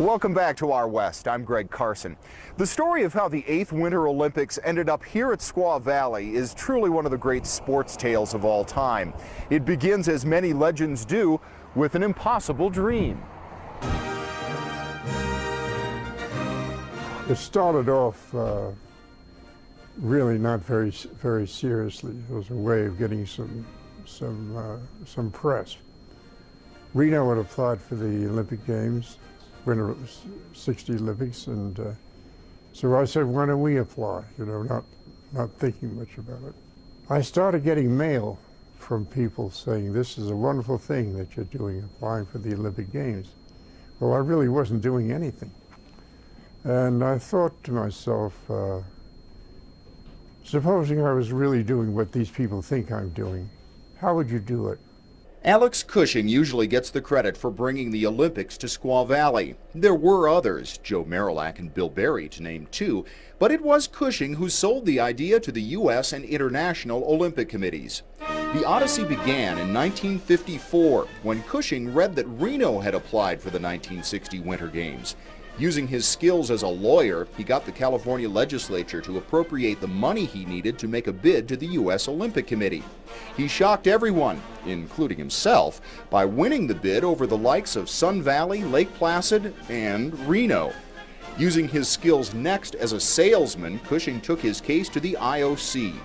Welcome back to Our West. I'm Greg Carson. The story of how the 8th Winter Olympics ended up here at Squaw Valley is truly one of the great sports tales of all time. It begins, as many legends do, with an impossible dream. It started off really not very seriously. It was a way of getting some press. Reno had applied for the Olympic Games, Winter '60 Olympics, and so I said, why don't we apply? You know, not thinking much about it. I started getting mail from people saying, this is a wonderful thing that you're doing, applying for the Olympic Games. Well, I really wasn't doing anything. And I thought to myself, supposing I was really doing what these people think I'm doing, how would you do it? Alex Cushing usually gets the credit for bringing the Olympics to Squaw Valley. There were others, Joe Marillac and Bill Berry to name two, but it was Cushing who sold the idea to the U.S. and international Olympic committees. The odyssey began in 1954 when Cushing read that Reno had applied for the 1960 Winter Games. Using his skills as a lawyer, he got the California legislature to appropriate the money he needed to make a bid to the U.S. Olympic Committee. He shocked everyone, including himself, by winning the bid over the likes of Sun Valley, Lake Placid, and Reno. Using his skills next as a salesman, Cushing took his case to the IOC.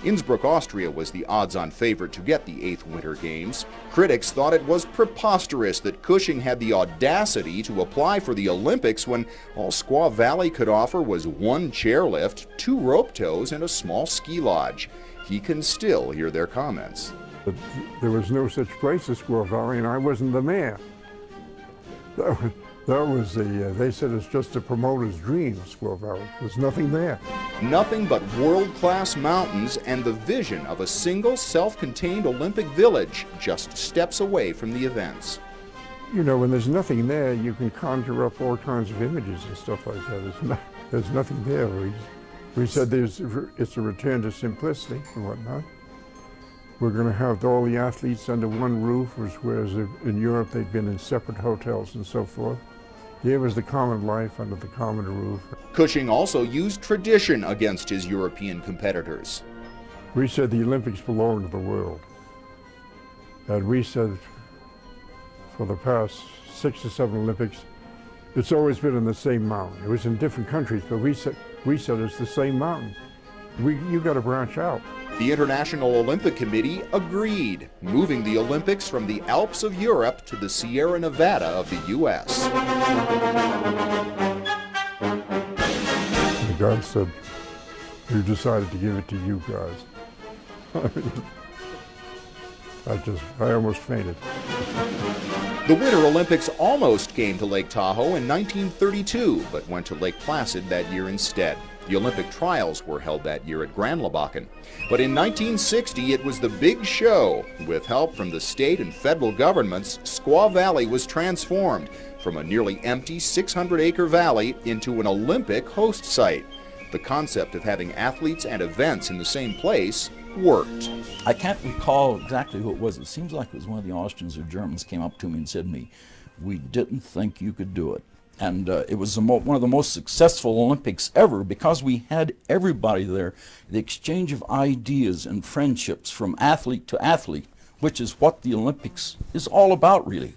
Innsbruck, Austria was the odds-on favorite to get the 8th Winter Games. Critics thought it was preposterous that Cushing had the audacity to apply for the Olympics when all Squaw Valley could offer was one chairlift, 2 rope tows, and a small ski lodge. He can still hear their comments. There was no such place as Squaw Valley, and I wasn't the mayor. That was they said it's just a promoter's dream, Squaw Valley. There's nothing there. Nothing but world-class mountains and the vision of a single self-contained Olympic village just steps away from the events. You know, when there's nothing there, you can conjure up all kinds of images and stuff like that. There's nothing there. We said it's a return to simplicity and whatnot. We're going to have all the athletes under one roof, whereas in Europe they've been in separate hotels and so forth. Here was the common life under the common roof. Cushing also used tradition against his European competitors. We said the Olympics belong to the world. And we said for the past 6 or 7 Olympics, it's always been in the same mountain. It was in different countries, but we said it's the same mountain. You got to branch out. The International Olympic Committee agreed, moving the Olympics from the Alps of Europe to the Sierra Nevada of the U.S. The guy said, we decided to give it to you guys. I almost fainted. The Winter Olympics almost came to Lake Tahoe in 1932, but went to Lake Placid that year instead. The Olympic trials were held that year at Grand Labakan. But in 1960, it was the big show. With help from the state and federal governments, Squaw Valley was transformed from a nearly empty 600-acre valley into an Olympic host site. The concept of having athletes and events in the same place worked. I can't recall exactly who it was. It seems like it was one of the Austrians or Germans came up to me and said to me, "We didn't think you could do it." And it was one of the most successful Olympics ever because we had everybody there, the exchange of ideas and friendships from athlete to athlete, which is what the Olympics is all about, really.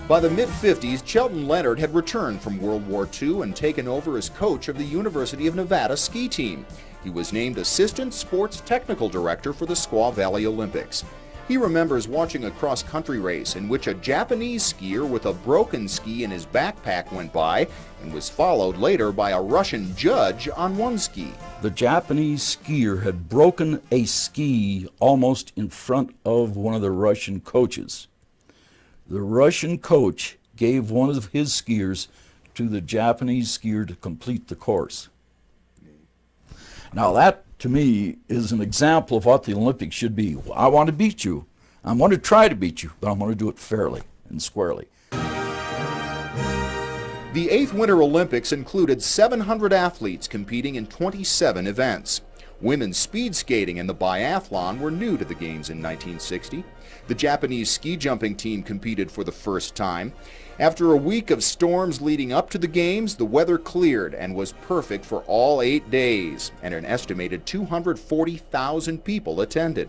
By the mid-50s, Chelton Leonard had returned from World War II and taken over as coach of the University of Nevada ski team. He was named Assistant Sports Technical Director for the Squaw Valley Olympics. He remembers watching a cross-country race in which a Japanese skier with a broken ski in his backpack went by and was followed later by a Russian judge on one ski. The Japanese skier had broken a ski almost in front of one of the Russian coaches. The Russian coach gave one of his skiers to the Japanese skier to complete the course. Now that, to me, is an example of what the Olympics should be. I want to beat you. I'm going to try to beat you, but I'm going to do it fairly and squarely. The 8th Winter Olympics included 700 athletes competing in 27 events. Women's speed skating and the biathlon were new to the Games in 1960. The Japanese ski jumping team competed for the first time. After a week of storms leading up to the Games, the weather cleared and was perfect for all 8 days, and an estimated 240,000 people attended.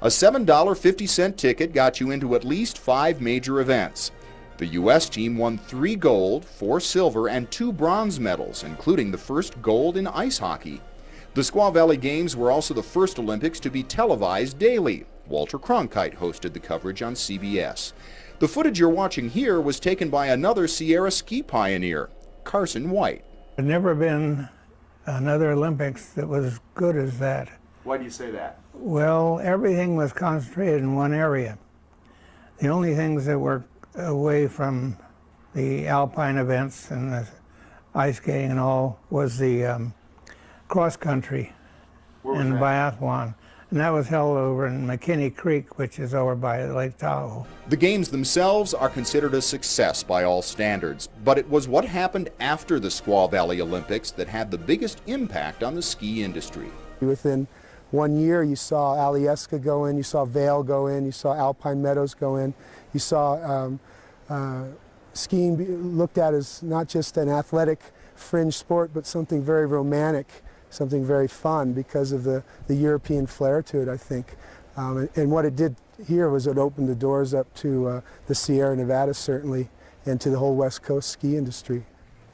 A $7.50 ticket got you into at least 5 major events. The U.S. team won 3 gold, 4 silver, and 2 bronze medals, including the first gold in ice hockey. The Squaw Valley Games were also the first Olympics to be televised daily. Walter Cronkite hosted the coverage on CBS. The footage you're watching here was taken by another Sierra ski pioneer, Carson White. There's never been another Olympics that was as good as that. Why do you say that? Well, everything was concentrated in one area. The only things that were away from the alpine events and the ice skating and all was the cross country and biathlon. And that was held over in McKinney Creek, which is over by Lake Tahoe. The Games themselves are considered a success by all standards, but it was what happened after the Squaw Valley Olympics that had the biggest impact on the ski industry. Within 1 year, you saw Alyeska go in, you saw Vail go in, you saw Alpine Meadows go in, you saw skiing looked at as not just an athletic fringe sport, but something very romantic, something very fun because of the European flair to it, I think. And what it did here was it opened the doors up to the Sierra Nevada, certainly, and to the whole West Coast ski industry.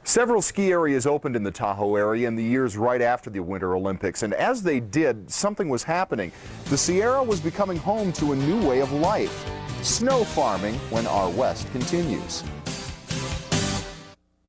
Several ski areas opened in the Tahoe area in the years right after the Winter Olympics, and as they did, something was happening. The Sierra was becoming home to a new way of life, snow farming, when our West continues.